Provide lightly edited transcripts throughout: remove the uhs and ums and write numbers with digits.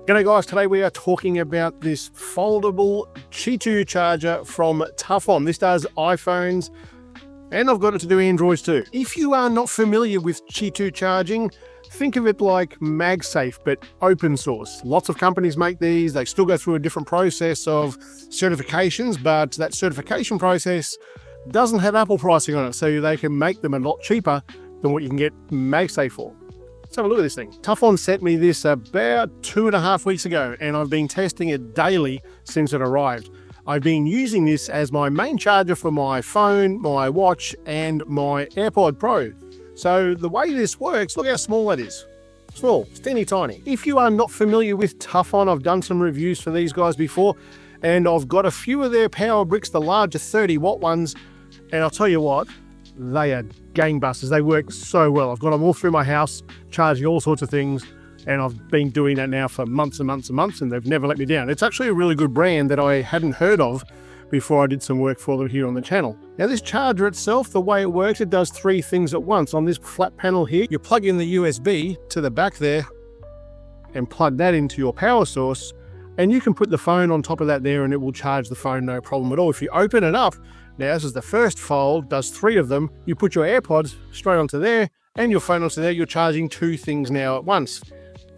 G'day guys, today we are talking about this foldable Qi2 charger from Tufon. This does iPhones and I've got it to do Androids too. If you are not familiar with Qi2 charging, think of it like MagSafe but open source. Lots of companies make these, they still go through a different process of certifications, but that certification process doesn't have Apple pricing on it, so they can make them a lot cheaper than what you can get MagSafe for. Let's have a look at this thing. Tufon sent me this about 2.5 weeks ago, and I've been testing it daily since it arrived. I've been using this as my main charger for my phone, my watch, and my AirPod Pro. So the way this works, look how small that is. Small, it's teeny tiny. If you are not familiar with Tufon, I've done some reviews for these guys before, and I've got a few of their power bricks, the larger 30-watt ones, and I'll tell you what, they are gangbusters. They work so well. I've got them all through my house, charging all sorts of things, and I've been doing that now for months and months and months, and they've never let me down. It's actually a really good brand that I hadn't heard of before I did some work for them here on the channel. Now this charger itself, the way it works, it does 3 things at once. On this flat panel here, you plug in the USB to the back there and plug that into your power source, and you can put the phone on top of that there and it will charge the phone no problem at all. If you open it up, now this is the first fold, does 3 of them. You put your AirPods straight onto there and your phone onto there. You're charging 2 things now at once.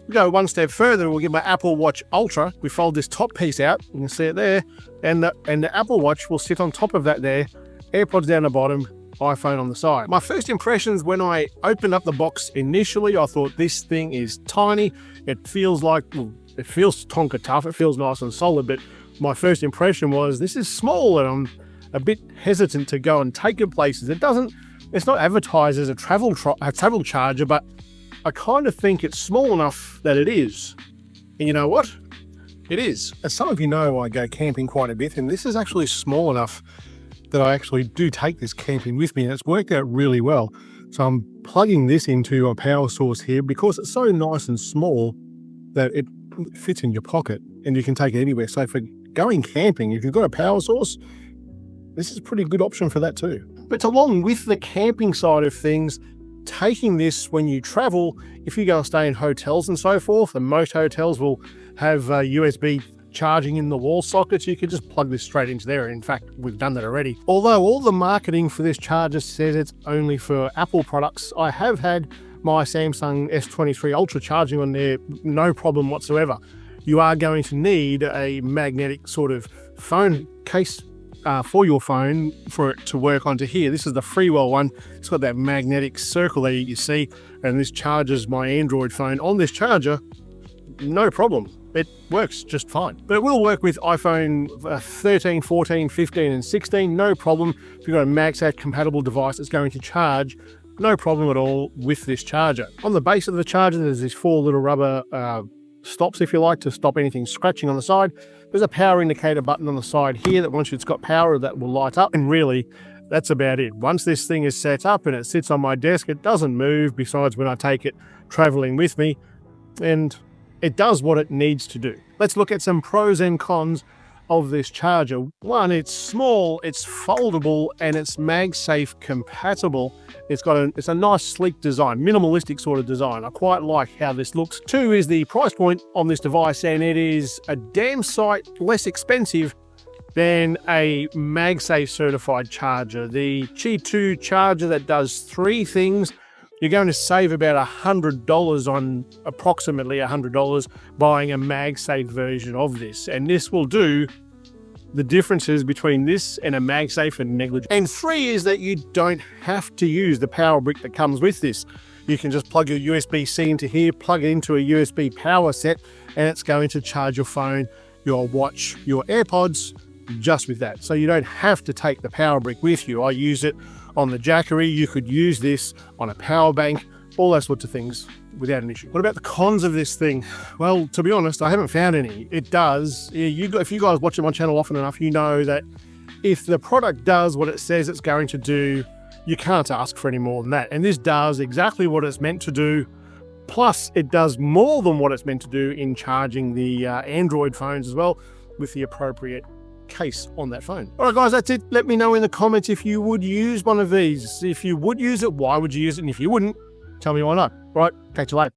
We go one step further, we'll get my Apple Watch Ultra. We fold this top piece out, you can see it there, and the Apple Watch will sit on top of that there, AirPods down the bottom, iPhone on the side. My first impressions when I opened up the box initially, I thought this thing is tiny. It feels like, well, it feels Tonka tough, it feels nice and solid, but my first impression was this is small and I'm a bit hesitant to go and take it places. It's not advertised as a travel charger, but I kind of think it's small enough that it is. And you know what? It is. As some of you know, I go camping quite a bit, and this is actually small enough that I actually do take this camping with me, and it's worked out really well. So I'm plugging this into a power source here because it's so nice and small that it fits in your pocket and you can take it anywhere. So for going camping, if you've got a power source, this is a pretty good option for that too. But along with the camping side of things, taking this when you travel, if you go and stay in hotels and so forth, and most hotels will have USB charging in the wall sockets, you can just plug this straight into there. In fact, we've done that already. Although all the marketing for this charger says it's only for Apple products, I have had my Samsung S23 Ultra charging on there, no problem whatsoever. You are going to need a magnetic sort of phone case for your phone for it to work onto here. This is the Freewell one. It's got that magnetic circle there you see, and this charges my Android phone on this charger, no problem. It works just fine. But it will work with iPhone 13, 14, 15, and 16, no problem. If you've got a MagSafe compatible device, it's going to charge, no problem at all with this charger. On the base of the charger, there's these 4 little rubber stops, if you like, to stop anything scratching on the side. There's a power indicator button on the side here that once it's got power, that will light up. And really, that's about it. Once this thing is set up and it sits on my desk, it doesn't move, besides when I take it traveling with me. And it does what it needs to do. Let's look at some pros and cons of this charger. One, it's small, it's foldable, and it's MagSafe compatible. It's a nice sleek design, minimalistic sort of design. I quite like how this looks. 2 is the price point on this device, and it is a damn sight less expensive than a MagSafe certified charger. The Qi2 charger that does 3 things, you're going to save about $100 on approximately $100 buying a MagSafe version of this. And this will do the differences between this and a MagSafe and negligible. And 3 is that you don't have to use the power brick that comes with this. You can just plug your USB-C into here, plug it into a USB power set, and it's going to charge your phone, your watch, your AirPods just with that. So you don't have to take the power brick with you. I use it on the Jackery. You could use this on a power bank, all those sorts of things without an issue. What about the cons of this thing? Well, to be honest, I haven't found any. It does. If you guys watch my channel often enough, you know that if the product does what it says it's going to do, you can't ask for any more than that. And this does exactly what it's meant to do. Plus, it does more than what it's meant to do in charging the Android phones as well with the appropriate case on that phone. All right, guys, that's it. Let me know in the comments if you would use one of these. If you would use it, why would you use it? And if you wouldn't, tell me why not. All right, catch you later.